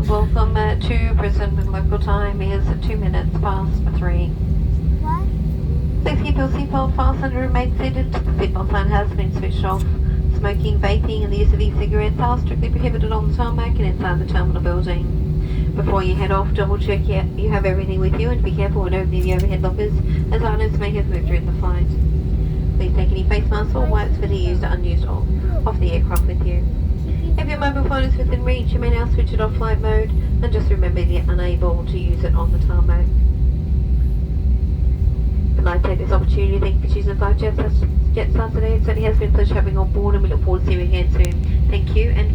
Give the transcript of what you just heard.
welcome to Brisbane. Local time is 2 minutes past 3. What? Please keep your seatbelt fastened and remain seated. The seatbelt sign has been switched off. Smoking, vaping and the use of e-cigarettes are strictly prohibited on the tarmac and inside the terminal building. Before you head off, double check you have everything with you and be careful when opening the overhead lockers as items may have moved during the flight. Please take any face masks or wipes for the used or unused off the aircraft with you. If your mobile phone is within reach, you may now switch it off flight mode and just remember you're unable to use it on the tarmac. I'd like to take this opportunity to thank you for choosing Jetstar today. It certainly has been a pleasure having you on board and we look forward to seeing you again soon. Thank you and